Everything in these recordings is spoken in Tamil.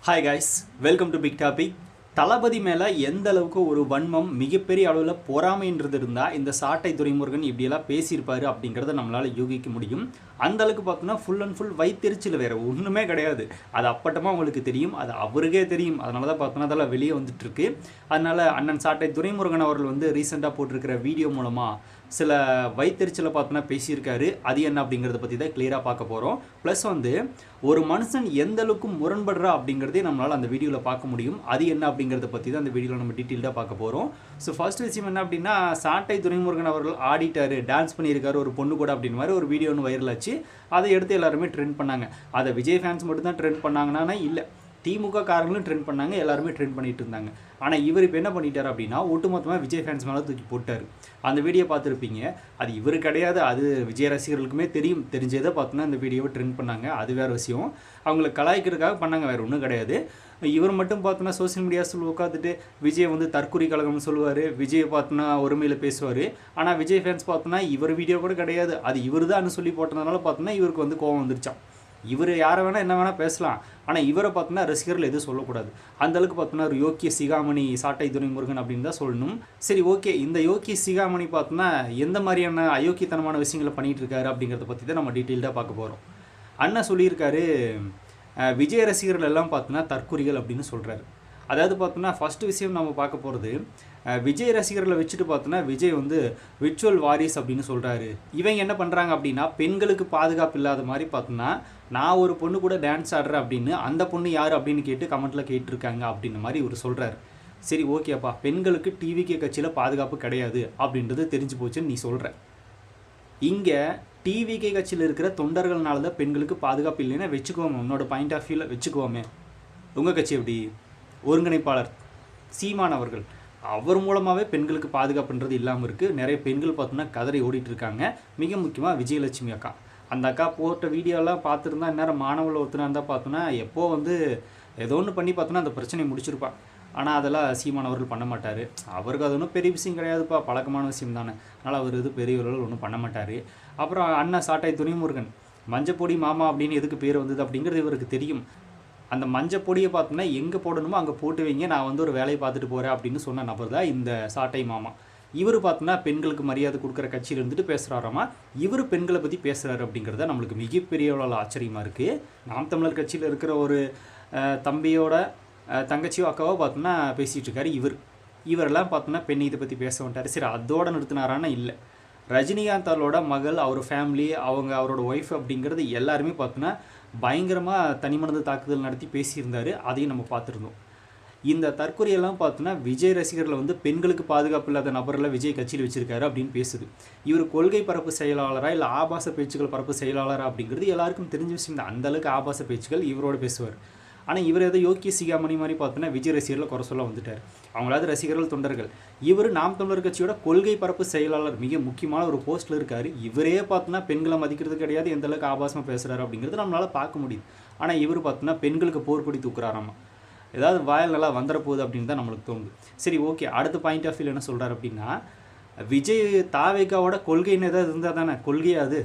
Hi guys, welcome to big topic. Thalapathy மேலே எந்த அளவுக்கு ஒரு வன்மம், மிகப்பெரிய அளவில் பொறாமைன்றது இருந்தால் இந்த சாட்டை துரைமுருகன் இப்படியெல்லாம் பேசியிருப்பார் அப்படிங்கிறத நம்மளால் யூகிக்க முடியும். அந்த அளவுக்கு பார்த்தோன்னா ஃபுல் அண்ட் ஃபுல் வயிற்றுச்சல் வேறு ஒன்றுமே கிடையாது. அது அப்பட்டமாக உங்களுக்கு தெரியும், அது அவருக்கே தெரியும். அதனால தான் பார்த்தோன்னா அதெல்லாம் வெளியே வந்துட்டுருக்கு. அதனால் அண்ணன் சாட்டை துரைமுருகன் அவர்கள் வந்து ரீசெண்டாக போட்டிருக்கிற வீடியோ மூலமாக சில வயிற்றுச்சலை பார்த்தோன்னா பேசியிருக்காரு. அது என்ன அப்படிங்கிறத பற்றி தான் கிளியராக பார்க்க போகிறோம். ப்ளஸ் வந்து ஒரு மனுஷன் எந்த அளவுக்கு முரண்படுறா அப்படிங்கிறதே நம்மளால் அந்த வீடியோவில் பார்க்க முடியும். அது என்ன அப்படிங்கிறத பற்றி தான் அந்த வீடியோவில் நம்ம டீட்டெயில்டாக பார்க்க போகிறோம். ஸோ ஃபர்ஸ்ட் விஷயம் என்ன அப்படின்னா, சாட்டை துரைமுருகன் அவர்கள் ஆடிட்டாரு, டான்ஸ் பண்ணியிருக்காரு ஒரு பொண்ணு கூட அப்படின்னு மாதிரி ஒரு வீடியோ ஒன்று வைரல் ஆச்சு. அதை எடுத்து எல்லாருமே ட்ரெண்ட் பண்ணாங்க. அதை விஜய் ஃபேன்ஸ் மட்டும் தான் ட்ரெண்ட் பண்ணாங்கன்னா இல்லை, திமுக காரங்களும் ட்ரெண்ட் பண்ணாங்க, எல்லாருமே ட்ரெண்ட் பண்ணிட்டு இருந்தாங்க. ஆனால் இவர் இப்போ என்ன பண்ணிட்டார் அப்படின்னா, ஒட்டுமொத்தமாக விஜய் ஃபேன்ஸ் மேலே தூக்கி போட்டார். அந்த வீடியோ பார்த்துருப்பீங்க. அது இவர் கிடையாது, அது விஜய் ரசிகர்களுக்குமே தெரியும். தெரிஞ்சதை பார்த்தோன்னா அந்த வீடியோவை ட்ரெண்ட் பண்ணாங்க. அது வேறு விஷயம். அவங்களை கலாய்க்கிறதுக்காக பண்ணாங்க, வேறு ஒன்றும் கிடையாது. இவர் மட்டும் பார்த்தோன்னா சோசியல் மீடியாஸில் உட்காந்துட்டு விஜய் வந்து தற்கொலை கழகம்னு சொல்லுவார், விஜயை பார்த்தோன்னா ஒருமையில் பேசுவார். ஆனால் விஜய் ஃபேன்ஸ் பார்த்தோன்னா இவர் வீடியோ கூட கிடையாது, அது இவர் தான் சொல்லி போட்டதுனால பார்த்தோன்னா இவருக்கு வந்து கோவம் வந்துருச்சான். இவர் யாரை வேணால் என்ன வேணால் பேசலாம், ஆனால் இவரை பார்த்தோன்னா ரசிகர்கள் எதுவும் சொல்லக்கூடாது. அந்தளவுக்கு பார்த்தோன்னா ஒரு யோக்கிய சிகாமணி சாட்டை துரைமுருகன் அப்படின்னு தான் சொல்லணும். சரி, ஓகே, இந்த யோக்கிய சிகாமணி பார்த்தோன்னா எந்த மாதிரியான அயோக்கியத்தனமான விஷயங்களை பண்ணிகிட்டு இருக்காரு அப்படிங்கிறத பற்றி தான் நம்ம டீட்டெயில்டாக பார்க்க போகிறோம். அண்ணன் சொல்லியிருக்காரு, விஜய் ரசிகர்கள் எல்லாம் பார்த்தோன்னா தற்குறிகள் அப்படின்னு சொல்கிறாரு. அதாவது பார்த்தோன்னா ஃபஸ்ட்டு விஷயம் நம்ம பார்க்க போகிறது, விஜய் ரசிகர்களை வச்சுட்டு பார்த்தோன்னா விஜய் வந்து விர்ச்சுவல் வாரிஸ் அப்படின்னு சொல்கிறாரு. இவங்க என்ன பண்ணுறாங்க அப்படின்னா, பெண்களுக்கு பாதுகாப்பு இல்லாத மாதிரி பார்த்தோன்னா, நான் ஒரு பொண்ணு கூட டான்ஸ் ஆடுறேன் அப்படின்னு அந்த பொண்ணு யார் அப்படின்னு கேட்டு கமெண்ட்டில் கேட்டிருக்காங்க அப்படின்ற மாதிரி இவர் சொல்கிறாரு. சரி, ஓகேப்பா, பெண்களுக்கு டிவிகே கட்சியில் பாதுகாப்பு கிடையாது அப்படின்றது தெரிஞ்சு போச்சுன்னு நீ சொல்கிற. இங்கே டிவிகே கட்சியில் இருக்கிற தொண்டர்கள்னால தான் பெண்களுக்கு பாதுகாப்பு இல்லைன்னா வச்சுக்குவோமே, உன்னோட பாயிண்ட் ஆஃப் வியூவில் வச்சுக்குவோமே. உங்கள் கட்சி எப்படி? ஒருங்கிணைப்பாளர் சீமான் அவர்கள், அவர் மூலமாகவே பெண்களுக்கு பாதுகாப்புன்றது இல்லாமல் இருக்குது. நிறைய பெண்கள் பார்த்தோன்னா கதறி ஓடிட்டுருக்காங்க. மிக முக்கியமாக விஜயலட்சுமி அக்கா, அந்த அக்கா போட்ட வீடியோலாம் பார்த்துருந்தா இந்நேரம் மாணவர்கள் ஒருத்தனாக இருந்தால் பார்த்தோன்னா எப்போது வந்து ஏதோ ஒன்று பண்ணி பார்த்தோன்னா அந்த பிரச்சனையை முடிச்சிருப்பான். ஆனால் அதெல்லாம் சீமான் அவர்கள் பண்ண மாட்டார். அவருக்கு அது ஒன்றும் பெரிய விஷயம் கிடையாதுப்பா, பழக்கமான விஷயம் தானே. அதனால் அவர் இது பெரியவர்கள் ஒன்றும் பண்ண மாட்டார். அப்புறம் அண்ணன் சாட்டை துரைமுருகன், மஞ்சப்பொடி மாமா அப்படின்னு எதுக்கு பேர் வந்தது அப்படிங்கிறது இவருக்கு தெரியும். அந்த மஞ்சள் பொடியை பார்த்தோன்னா எங்கே போடணுமோ அங்கே போட்டு வைங்க, நான் வந்து ஒரு வேலையை பார்த்துட்டு போகிறேன் அப்படின்னு சொன்ன நபர் தான் இந்த சாட்டை மாமா. இவர் பார்த்தோன்னா பெண்களுக்கு மரியாதை கொடுக்குற கட்சியில் இருந்துட்டு பேசுகிறாராமா, இவர் பெண்களை பற்றி பேசுகிறாரு அப்படிங்கிறத நம்மளுக்கு மிகப்பெரிய அளவில் ஆச்சரியமாக இருக்குது. நாம் தமிழர் கட்சியில் இருக்கிற ஒரு தம்பியோட தங்கச்சியோ அக்காவோ பார்த்தோன்னா பேசிகிட்டு இருக்காரு இவரெல்லாம் பார்த்தோன்னா பெண் இதை பற்றி பேச மாட்டார். சரி, அதோடு நிறுத்தினாரான்னா இல்லை, ரஜினிகாந்த் அவரோட மகள், அவர் ஃபேமிலி, அவரோட ஒய்ஃப் அப்படிங்கிறது எல்லாருமே பார்த்தோன்னா பயங்கரமாக தனிமனது தாக்குதல் நடத்தி பேசியிருந்தார். அதையும் நம்ம பார்த்துருந்தோம். இந்த தற்கொலையெல்லாம் பார்த்தோன்னா விஜய் ரசிகர்களை வந்து பெண்களுக்கு பாதுகாப்பு இல்லாத நபரில் விஜய் கட்சியில் வச்சுருக்காரு அப்படின்னு பேசுது. இவர் கொள்கை பரப்பு செயலாளராக இல்லை ஆபாச பேச்சுக்கள் பரப்பு செயலாளராக அப்படிங்கிறது எல்லாருக்கும் தெரிஞ்ச விஷயம் தான். அந்தளவுக்கு ஆபாச பேச்சுக்கள் இவரோட பேசுவார். ஆனால் இவர் ஏதோ யோக்கிய சிகாமணி மாதிரி பார்த்தோன்னா விஜய் ரசிகர்களை குறை சொல்ல வந்துட்டார். அவங்களாவது ரசிகர்கள் தொண்டர்கள். இவர் நாம் தமிழர் கட்சியோட கொள்கை பரப்பு செயலாளர், மிக முக்கியமான ஒரு போஸ்ட்டில் இருக்கார். இவரே பார்த்தோன்னா பெண்களை மதிக்கிறது கிடையாது, எந்த அளவுக்கு ஆபாசமாக பேசுகிறாரு அப்படிங்கிறது நம்மளால் பார்க்க முடியுது. ஆனால் இவர் பார்த்தோன்னா பெண்களுக்கு போர்க்கொடி தூக்குறாராமா, ஏதாவது வாயில் நல்லா வந்துட போகுது அப்படின்னு தான் நம்மளுக்கு தோணுது. சரி, ஓகே, அடுத்த பாயிண்ட் ஆஃப் வியூ என்ன சொல்கிறார் அப்படின்னா, விஜய் தாவேகாவோட கொள்கைன்னு ஏதாவது இருந்தால் தானே கொள்கையாக, அது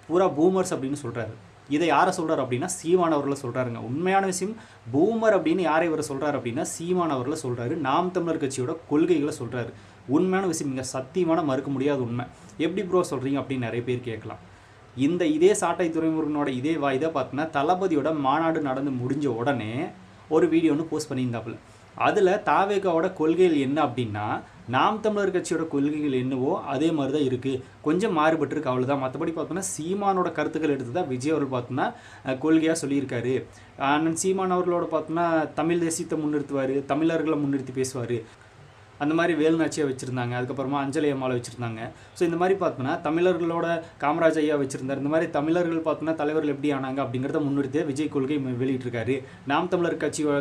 பூரா பூமர்ஸ் அப்படின்னு சொல்கிறாரு. இதை யாரை சொல்கிறார் அப்படின்னா சீமான் அவர்களை சொல்கிறாருங்க. உண்மையான விஷயம், பூமர் அப்படின்னு யாரை இவரை சொல்கிறார் அப்படின்னா சீமான் அவர்களை சொல்கிறாரு. நாம் தமிழர் கட்சியோட கொள்கைகளை சொல்கிறாரு. உண்மையான விஷயம், இங்கே சத்தியமான மறுக்க முடியாத உண்மை. எப்படி ப்ரோ சொல்கிறீங்க அப்படின்னு நிறைய பேர் கேட்கலாம். இதே சாட்டை துரைமுருகனோட இதே வாய்தான் பார்த்தோன்னா தளபதியோட மாநாடு நடந்து முடிஞ்ச உடனே ஒரு வீடியோ ஒன்று போஸ்ட் பண்ணியிருந்தாப்புல. அதில் தாவேகாவோட கொள்கைகள் என்ன அப்படின்னா, நாம் தமிழர் கட்சியோட கொள்கைகள் என்னவோ அதே மாதிரி தான் இருக்குது, கொஞ்சம் மாறுபட்டிருக்கு, அவ்வளோதான். மற்றபடி பார்த்தோன்னா சீமானோட கருத்துக்கள் எடுத்து தான் விஜய் அவர்கள் பார்த்தோன்னா கொள்கையாக சொல்லியிருக்காரு. அண்ணன் சீமான் அவர்களோட பார்த்தோன்னா தமிழ் தேசியத்தை முன்னிறுத்துவார், தமிழர்களை முன்னிறுத்தி பேசுவார். அந்த மாதிரி வேலுநாச்சியாக வச்சுருந்தாங்க, அதுக்கப்புறமா அஞ்சலி அம்மாவை வச்சுருந்தாங்க. ஸோ இந்த மாதிரி பார்த்தோன்னா தமிழர்களோட காமராஜ் ஐயா வச்சுருந்தார். இந்த மாதிரி தமிழர்கள் பார்த்தோன்னா தலைவர்கள் எப்படி ஆனாங்க அப்படிங்கிறத முன்னிறுத்தி விஜய் கொள்கை வெளியிட்டிருக்காரு. நாம் தமிழர்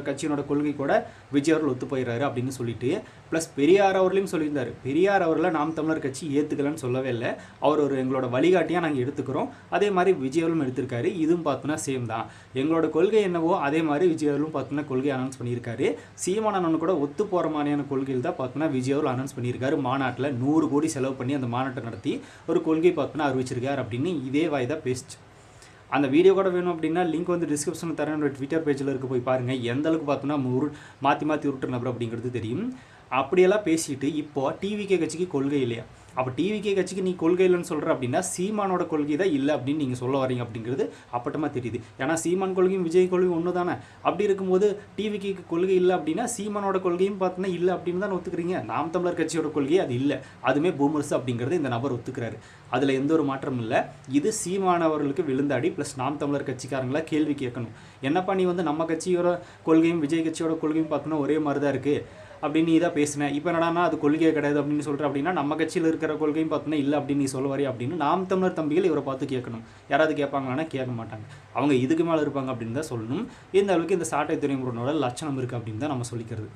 கட்சியினோட கொள்கை கூட விஜய் அவர்கள் ஒத்து போயிடுறாரு அப்படின்னு சொல்லிட்டு, ப்ளஸ் பெரியார் அவர்களையும் சொல்லியிருந்தார். பெரியார் அவர்களை நாம் தமிழர் கட்சி ஏற்றுக்கலன்னு சொல்லவே இல்லை, அவர் ஒரு எங்களோட வழிகாட்டியாக நாங்கள் எடுத்துக்கிறோம். அதே மாதிரி விஜய் அவர்களும் எடுத்திருக்காரு. இதுவும் பார்த்தோன்னா சேம் தான், எங்களோட கொள்கை என்னவோ அதே மாதிரி விஜய் அவர்களும் பார்த்தோன்னா கொள்கை அனௌன்ஸ் பண்ணியிருக்காரு. சீமானன் கூட ஒத்து போகிற மாதிரியான கொள்கையில் தான் பார்த்தோன்னா விஜய் அவர்கள் அனௌன்ஸ் பண்ணியிருக்காரு. மாநாட்டில் 100 கோடி செலவு பண்ணி அந்த மாநாட்டை நடத்தி ஒரு கொள்கை பார்த்தோன்னா அறிவிச்சிருக்காரு அப்படின்னு இதே வாய் தான் பேசிச்சு. அந்த வீடியோ கூட வேணும் அப்படின்னா லிங்க் வந்து டிஸ்கிரிப்ஷனில் தரேன், என்னோட ட்விட்டர் பேஜில் இருக்க போய் பாருங்கள். எந்த அளவுக்கு பார்த்தோன்னா மாற்றி உருட்டு நபர் அப்படிங்கிறது தெரியும். அப்படியெல்லாம் பேசிட்டு இப்போ டிவிகே கட்சிக்கு கொள்கை இல்லையா? அப்போ டிவிகே கட்சிக்கு நீ கொள்கை இல்லைன்னு சொல்கிற அப்படின்னா சீமானோட கொள்கை தான் இல்லை அப்படின்னு நீங்கள் சொல்ல வரீங்க அப்படிங்கிறது அப்பட்டமாக தெரியுது. ஏன்னா சீமான் கொள்கையும் விஜய் கொள்கையும் ஒன்று தானே. அப்படி இருக்கும்போது டிவிகேக்கு கொள்கை இல்லை அப்படின்னா சீமானோட கொள்கையும் பார்த்தோன்னா இல்லை அப்படின்னு தான் ஒத்துக்கிறீங்க. நாம் தமிழர் கட்சியோட கொள்கையே அது இல்லை, அதுவுமே பூமர்ஸ் அப்படிங்கிறது இந்த நபர் ஒத்துக்கிறாரு. அதில் எந்த ஒரு மாற்றமும் இல்லை. இது சீமானவர்களுக்கு விழுந்தாடி ப்ளஸ் நாம் தமிழர் கட்சிக்காரங்களா கேள்வி கேட்கணும். என்னப்பா நீ வந்து நம்ம கட்சியோட கொள்கையும் விஜய் கட்சியோட கொள்கையும் பார்த்தோன்னா ஒரே மாதிரி தான் இருக்குது அப்படின்னு நீ தான் பேசினேன், இப்போ என்னடானா அது கொள்கையே கிடையாது அப்படின்னு சொல்கிற அப்படின்னா நம்ம கட்சியில் இருக்கிற கொள்கையும் பார்த்தோன்னா இல்லை அப்படின்னு நீ சொல்ல வரி அப்படின்னு நாம் தமிழர் தம்பிகள் இவரை பார்த்து கேட்கணும். யாராவது கேட்பாங்களான்னா கேட்க மாட்டாங்க, அவங்க இதுக்கு மேலே இருப்பாங்க அப்படின்னு தான் சொல்லணும். இந்த அளவுக்கு இந்த சாட்டை துறைமுகனோட லட்சணம் இருக்குது அப்படின்னு தான் நம்ம சொல்லிக்கிறது.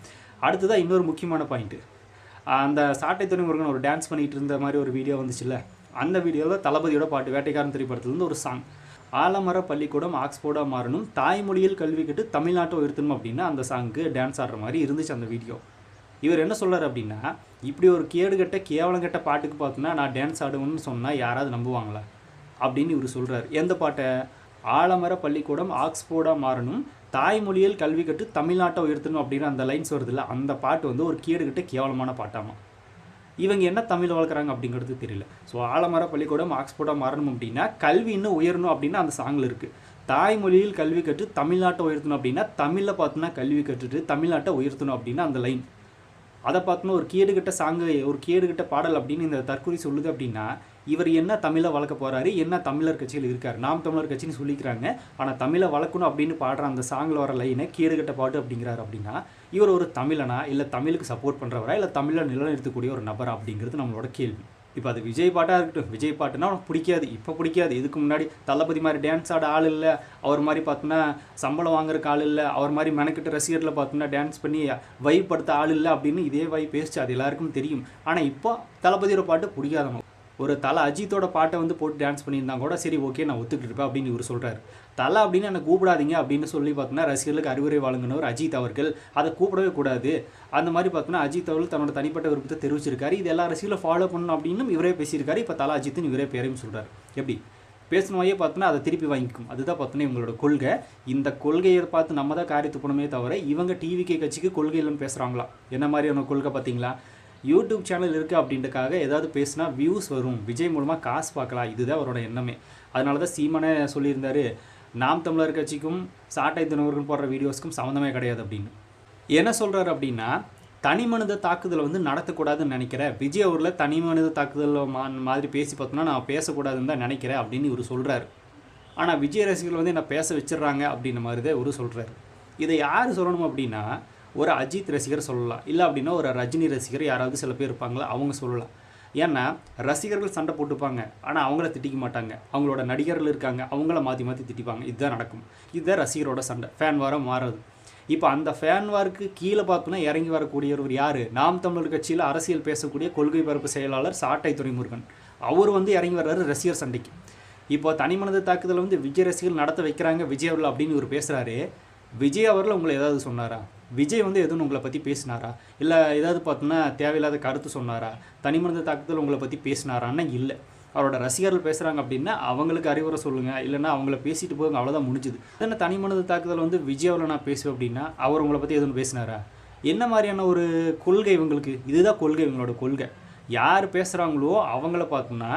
அடுத்ததான் இன்னொரு முக்கியமான பாயிண்ட்டு, அந்த சாட்டை துறைமுருகன் ஒரு டான்ஸ் பண்ணிகிட்டு இருந்த மாதிரி ஒரு வீடியோ வந்துச்சுல்ல, அந்த வீடியோவில் தளபதியோட பாட்டு வேட்டைக்காரன் திரைப்படத்துலேருந்து ஒரு சாங், ஆலமர பள்ளிக்கூடம் ஆக்ஸ்போர்டாக மாறணும், தாய்மொழியில் கல்வி கட்டு தமிழ்நாட்டை உயர்த்தணும் அப்படின்னு அந்த சாங்க்கு டான்ஸ் ஆடுற மாதிரி இருந்துச்சு அந்த வீடியோ. இவர் என்ன சொல்கிறார் அப்படின்னா, இப்படி ஒரு கேடுகட்ட கேவலங்கட்ட பாட்டுக்கு பார்த்தோன்னா நான் டான்ஸ் ஆடுவேன்னு சொன்னால் யாராவது நம்புவாங்களா அப்படின்னு இவர் சொல்கிறார். எந்த பாட்டை? ஆலமர பள்ளிக்கூடம் ஆக்ஸ்போர்டாக மாறணும், தாய்மொழியில் கல்வி கட்டு தமிழ்நாட்டை உயர்த்தணும் அப்படின்னு அந்த லைன்ஸ் வருதுல்ல, அந்த பாட்டு வந்து ஒரு கேடுகட்ட கேவலமான பாட்டாமா. இவங்க என்ன தமிழ் வளர்க்குறாங்க அப்படிங்கிறது தெரியல. ஸோ ஆலமர பள்ளிக்கூடம் ஆக்ஸ்போர்டாக மாறணும் அப்படின்னா கல்வி இன்னும் உயரணும் அப்படின்னு அந்த சாங்கில் இருக்குது. தாய்மொழியில் கல்வி கற்று தமிழ்நாட்டை உயர்த்தணும் அப்படின்னா தமிழில் பார்த்தோன்னா கல்வி கற்றுட்டு தமிழ்நாட்டை உயர்த்தணும் அப்படின்னு அந்த லைன். அதை பார்த்தோன்னா ஒரு கேடுகட்ட சாங்கு, ஒரு கேடுகட்ட பாடல் அப்படின்னு இந்த தற்கொலை சொல்லுது அப்படின்னா இவர் என்ன தமிழை வளர்க்க போகிறாரு, என்ன தமிழர் கட்சியில் இருக்கார், நாம் தமிழர் கட்சின்னு சொல்லிக்கிறாங்க, ஆனால் தமிழை வளர்க்கணும் அப்படின்னு பாடுற அந்த சாங்கில் வர லைனை கேடுகட்ட பாட்டு அப்படிங்கிறாரு அப்படின்னா இவர் ஒரு தமிழனா இல்லை தமிழுக்கு சப்போர்ட் பண்ணுறவரா இல்லை தமிழை நிலைநிறுத்தக்கூடிய ஒரு நபரா அப்படிங்கிறது நம்மளோட கேள்வி. இப்போ அது விஜய் பாட்டாக இருக்கட்டும், விஜய் பாட்டுனா அவனுக்கு பிடிக்காது, இப்போ பிடிக்காது. இதுக்கு முன்னாடி தளபதி மாதிரி டான்ஸ் ஆட ஆள் இல்லை, அவர் மாதிரி பார்த்தோன்னா சம்பளம் வாங்குறக்கு ஆள் இல்லை, அவர் மாதிரி மெனக்கிட்ட ரசிகர்களை பார்த்தோன்னா டான்ஸ் பண்ணி வைப்படுத்த ஆள் இல்லை அப்படின்னு இதே வாய் பேசிச்சு, அது எல்லாருக்கும் தெரியும். ஆனால் இப்போ தளபதியோட பாட்டு பிடிக்காதவங்க ஒரு தலை அஜித்தோட பாட்டை வந்து போட்டு டான்ஸ் பண்ணியிருந்தாங்க கூட சரி ஓகே நான் ஒத்துக்கிட்டு இருப்பேன் அப்படின்னு இவர் சொல்கிறார். தலை அப்படின்னு என்னை கூப்பிடாதீங்க அப்படின்னு சொல்லி பார்த்தோன்னா ரசிகர்களுக்கு அறிவுரை வழங்கினவர் அஜித் அவர்கள், அதை கூப்பிடவே கூடாது அந்த மாதிரி பார்த்தோன்னா அஜித் அவர்கள் தன்னோட தனிப்பட்ட விருப்பத்தை தெரிவிச்சிருக்காரு. இது எல்லா ரசிகர்களும் ஃபாலோ பண்ணணும் அப்படின்னு இவரே பேசியிருக்காரு. இப்போ தலை அஜித்துன்னு இவரே பேரையும் சொல்கிறார். எப்படி பேசணுமையே பார்த்தோன்னா அதை திருப்பி வாங்கிக்கும், அதுதான் பார்த்தோன்னா இவங்களோட கொள்கை. இந்த கொள்கையை பார்த்து நம்ம தான் காரியத்து போனமே தவிர இவங்க டிவிகே கட்சிக்கு கொள்கை இல்லைன்னு பேசுகிறாங்களா? என்ன மாதிரியான கொள்கை பார்த்தீங்களா? யூடியூப் சேனல் இருக்குது அப்படின்றக்காக ஏதாவது பேசினா வியூஸ் வரும், விஜய் மூலமாக காசு பார்க்கலாம், இதுதான் அவரோட எண்ணமே. அதனால தான் சீமானே சொல்லியிருந்தார், நாம் தமிழர் கட்சிக்கும் சாட்டை துணைவர்கள் போடுற வீடியோஸ்க்கும் சம்மந்தமே கிடையாது அப்படின்னு. என்ன சொல்கிறார் அப்படின்னா, தனி மனித தாக்குதலை வந்து நடத்தக்கூடாதுன்னு நினைக்கிறேன், விஜய் அவரில் தனி மனித தாக்குதல் மாதிரி பேசி பார்த்தோன்னா நான் பேசக்கூடாதுன்னு தான் நினைக்கிறேன் அப்படின்னு இவர் சொல்கிறார். ஆனால் விஜய் ரசிகர்கள் வந்து என்ன பேச வச்சிடுறாங்க அப்படின்ற மாதிரி தான் இவர் சொல்கிறார். இதை யார் சொல்லணும் அப்படின்னா, ஒரு அஜித் ரசிகர் சொல்லலாம், இல்லை அப்படின்னா ஒரு ரஜினி ரசிகர் யாராவது சில பேர் இருப்பாங்களா அவங்க சொல்லலாம். ஏன்னா ரசிகர்கள் சண்டை போட்டுப்பாங்க, ஆனால் அவங்கள திட்டிக்க மாட்டாங்க. அவங்களோட நடிகர்கள் இருக்காங்க, அவங்கள மாற்றி மாற்றி திட்டிப்பாங்க. இதுதான் நடக்கும். இதுதான் ரசிகரோட சண்டை, ஃபேன் வாரம் மாறுது. இப்போ அந்த ஃபேன் வாருக்கு கீழே பார்த்தோன்னா இறங்கி வரக்கூடியவர் யார்? நாம் தமிழர் கட்சியில் அரசியல் பேசக்கூடிய கொள்கை பரப்பு செயலாளர் சாட்டை துரைமுருகன். அவர் வந்து இறங்கி வர்றாரு ரசிகர் சண்டைக்கு. இப்போ தனி மனித தாக்குதலை வந்து விஜய் ரசிகர்கள் நடத்த வைக்கிறாங்க விஜய் அவர்கள் அப்படின்னு இவர் பேசுகிறாரு. விஜய் அவர்கள் உங்களை ஏதாவது சொன்னாரா? விஜய் வந்து எதுவும் உங்களை பற்றி பேசினாரா? இல்லை ஏதாவது பார்த்தோன்னா தேவையில்லாத கருத்து சொன்னாரா? தனி மனித தாக்குதல் உங்களை பற்றி பேசினாரான்னா இல்லை. அவரோட ரசிகர்கள் பேசுகிறாங்க அப்படின்னா அவங்களுக்கு அறிவுரை சொல்லுங்கள், இல்லைன்னா அவங்கள பேசிட்டு போங்க, அவ்வளோதான் முடிஞ்சுது. அதனால் தனி மனித தாக்குதல் வந்து விஜய் அவர்கள் நான் பேசுவேன் அப்படின்னா அவர் உங்களை பற்றி எதுவும் பேசினாரா? என்ன மாதிரியான ஒரு கொள்கை இவங்களுக்கு? இதுதான் கொள்கை, இவங்களோட கொள்கை. யார் பேசுகிறாங்களோ அவங்கள பார்த்தோன்னா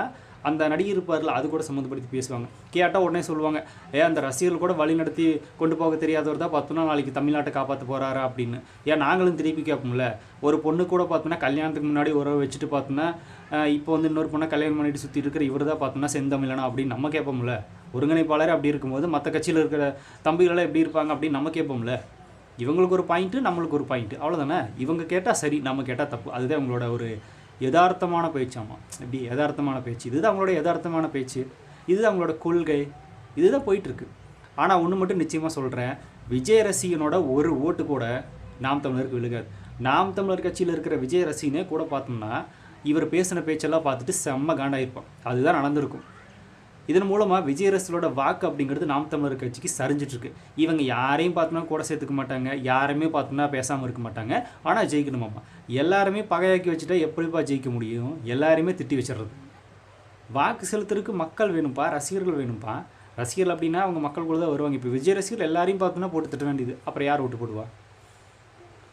அந்த நடிகர் இருப்பார்ல அது கூட சம்மந்தப்படுத்தி பேசுவாங்க. கேட்டால் உடனே சொல்லுவாங்க, அந்த ரசிகர்கள் கூட வழி நடத்தி கொண்டு போக தெரியாதவர் தான் பார்த்தோன்னா நாளைக்கு தமிழ்நாட்டை காப்பாற்ற போகிறாரா அப்படின்னு. நாங்களும் திருப்பி கேட்போம்ல. ஒரு பொண்ணு கூட பார்த்தோன்னா கல்யாணத்துக்கு முன்னாடி உறவை வச்சுட்டு பார்த்தோன்னா இப்போ வந்து இன்னொரு பொண்ணை கல்யாணம் பண்ணிட்டு சுற்றி இருக்கிற இவர் தான் பார்த்தோன்னா செந்தமிழனா அப்படின்னு நம்ம கேட்போம்ல. ஒருங்கிணைப்பாளர் அப்படி இருக்கும்போது மற்ற கட்சியில் இருக்கிற தம்பிகளெல்லாம் எப்படி இருப்பாங்க அப்படின்னு நம்ம கேட்போம்ல. இவங்களுக்கு ஒரு பாயிண்ட்டு, நம்மளுக்கு ஒரு பாயிண்ட்டு, அவ்வளோதானே. இவங்க கேட்டால் சரி, நம்ம கேட்டால் தப்பு. அதுதான் இவங்களோட ஒரு யதார்த்தமான பேச்சாமா. இப்படி யதார்த்தமான பேச்சு, இதுதான் அவங்களோட யதார்த்தமான பேச்சு, இதுதான் அவங்களோட கொள்கை, இதுதான் போயிட்டுருக்கு. ஆனால் ஒன்று மட்டும் நிச்சயமாக சொல்கிறேன், விஜய் ரசிகனோட ஒரு ஓட்டு கூட நாம் தமிழருக்கு விழுகாது. நாம் தமிழர் கட்சியில் இருக்கிற விஜய் ரசிகனே கூட பார்த்தோம்னா இவர் பேசின பேச்செல்லாம் பார்த்துட்டு செம்ம காண்டாயிருப்பான். அதுதான் நடந்திருக்கும். இதன் மூலமாக விஜய் ரசிகர்களோட வாக்கு அப்படிங்கிறது நாம் தமிழர் கட்சிக்கு சரிஞ்சிட்ருக்கு. இவங்க யாரையும் பார்த்தோன்னா கூட சேர்த்துக்க மாட்டாங்க, யாருமே பார்த்தோன்னா பேசாமல் இருக்க மாட்டாங்க. ஆனால் ஜெயிக்கணுமாம்மா. எல்லாருமே பகையாக்கி வச்சுட்டா எப்படிப்பா ஜெயிக்க முடியும்? எல்லாருமே திட்டி வச்சிடுறது. வாக்கு செலுத்துறதுக்கு மக்கள் வேணும்ப்பா, ரசிகர்கள் வேணும்ப்பா. ரசிகர்கள் அப்படின்னா அவங்க மக்களுக்குள்ள தான் வருவாங்க. இப்போ விஜய் ரசிகர்கள் எல்லாரையும் பார்த்தோன்னா போட்டு திட்ட வேண்டியது, அப்புறம் யார் ஓட்டு போடுவா?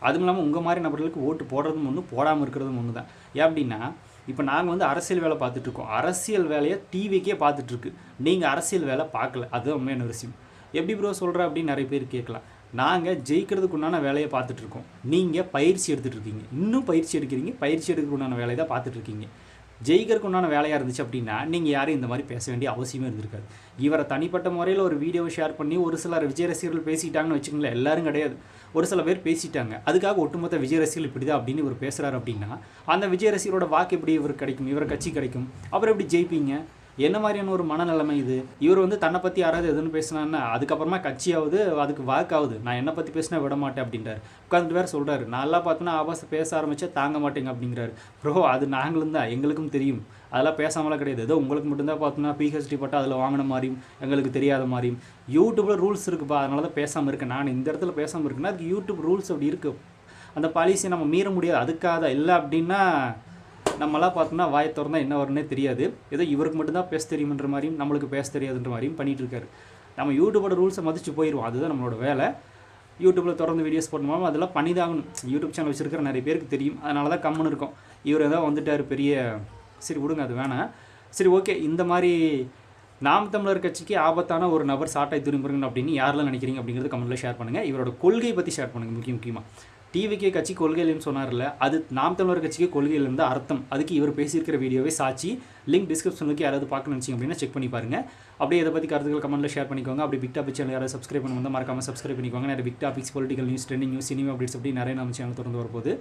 அதுவும் இல்லாமல் உங்கள் மாதிரி நபர்களுக்கு ஓட்டு போடுறதும் ஒன்று, போடாமல் இருக்கிறதும் ஒன்று தான். ஏன் அப்படின்னா இப்போ நாங்கள் வந்து அரசியல் வேலை பார்த்துட்ருக்கோம். அரசியல் வேலையை டிவிக்கே பார்த்துட்ருக்கு. நீங்கள் அரசியல் வேலை பார்க்கல, அதுதான் உண்மையான விஷயம். எப்படி ப்ரோ சொல்கிற அப்படின்னு நிறைய பேர் கேட்கலாம். நாங்கள் ஜெயிக்கிறதுக்கு உண்டான வேலையை பார்த்துட்ருக்கோம். நீங்கள் பயிற்சி எடுத்துகிட்டு இருக்கீங்க, இன்னும் பயிற்சி எடுக்கிறீங்க, பயிற்சி எடுக்கிறதுக்கு உண்டான வேலையை தான் பார்த்துட்ருக்கீங்க. ஜெயிக்கிறதுக்கு உண்டான வேலையாக இருந்துச்சு அப்படின்னா நீங்கள் யாரும் இந்த மாதிரி பேச வேண்டிய அவசியமே இருந்திருக்காது. இவரை தனிப்பட்ட முறையில் ஒரு வீடியோவை ஷேர் பண்ணி ஒரு சிலர் விஜய் ரசிகர்கள் பேசிட்டாங்கன்னு வச்சுக்கோங்களேன். எல்லாரும் கிடையாது, ஒரு சில பேர் பேசிட்டாங்க. அதுக்காக ஒட்டுமொத்த விஜய் ரசிகர்கள் இப்படி தான் அப்படின்னு இவர் பேசுகிறாரு அப்படின்னா அந்த விஜய் ரசிகரோட வாக்கு எப்படி இவர் கிடைக்கும், இவர் கட்சி கிடைக்கும்? அப்புறம் எப்படி ஜெயிப்பீங்க? என்ன மாதிரியான ஒரு மனநிலைமை இது? இவர் வந்து தன்னை பற்றி யாராவது எதுன்னு பேசினான்னா அதுக்கப்புறமா கட்சியாவது அதுக்கு வாக்காகுது, நான் என்னை பற்றி பேசினா விட மாட்டேன் அப்படின்றார். உட்காந்துட்டு வேறு சொல்கிறாரு, நான்லாம் பார்த்தோன்னா ஆபாச பேச ஆரம்பித்தா தாங்க மாட்டேங்க அப்படிங்கிறாரு. ப்ரோ அது நாங்களும் தான், எங்களுக்கும் தெரியும், அதெல்லாம் பேசாமலாம் கிடையாது. ஏதோ உங்களுக்கு மட்டும்தான் பார்த்தோன்னா பிஹெச்டி பட்டா அதில் வாங்கின மாதிரியும் எங்களுக்கு தெரியாத மாதிரியும். யூடியூப்பில் ரூல்ஸ் இருக்குப்பா, அதனால தான் பேசாமல் இருக்கேன். நான் இந்த இடத்துல பேசாமல் இருக்குன்னா அதுக்கு யூடியூப் ரூல்ஸ் அப்படி இருக்குது. அந்த பாலிசியை நம்ம மீற முடியாது. அதுக்காக இல்லை அப்படின்னா நம்மளாம் பார்த்தோம்னா வாயை திறந்தா என்ன வரும்னே தெரியாது. ஏதோ இவருக்கு மட்டும்தான் பேச தெரியுமன்ற மாதிரியும் நம்மளுக்கு பேச தெரியாதுன்ற மாதிரியும் பண்ணிகிட்டு இருக்காரு. நம்ம யூடியூபோட ரூல்ஸை மதித்து போயிடுவோம், அதுதான் நம்மளோட வேலை. யூடியூப்பில் தொடர்ந்து வீடியோஸ் போடணுமா அதெல்லாம் பண்ணி தான் ஆகணும். யூடியூப் சேனல் வச்சுருக்கிற நிறைய பேருக்கு தெரியும், அதனால தான் கம்முன்னு இருக்கும். இவர் ஏதாவது வந்துட்டார் பெரிய, சரி விடுங்க அது வேணாம். சரி ஓகே, இந்த மாதிரி நாம் தமிழர் கட்சிக்கு ஆபத்தான ஒரு நபர் சாட்டை துரைமுருகன் அப்படின்னு யாரெல்லாம் நினைக்கிறீங்க அப்படிங்கிறது கமெண்ட்டில் ஷேர் பண்ணுங்கள். இவரோட கொள்கையை பற்றி ஷேர் பண்ணுங்கள். முக்கியமாக டிவிக்கே கட்சி கொள்கையில்னு சொன்னார்ல, அது நாம் தமிழர் கட்சிக்கு கொள்கையில் இருந்த அர்த்தம். அதுக்கு இவர் பேசியிருக்கிற வீடியோவே சாட்சி. லிங்க் டிஸ்கிரிப்ஷனுக்கு யாராவது பார்க்க நினச்சிங்க அப்படின்னா செக் பண்ணி பாருங்கள். அப்படியே இதை பற்றி கருத்துக்கள் கமெண்ட்டில் ஷேர் பண்ணிக்கோங்க. அப்படி பிக் டாபிக் சேனல் யாராவது சப்ஸ்கிரைப் பண்ண வந்தால் மறக்காமல் சப்ஸ்கிரைப் பண்ணிக்கோங்க. நிறைய big topics, political news, trending news, cinema updates அப்படி நிறைய நம்ம சேனல் தொடர்ந்து வரப்போகுது.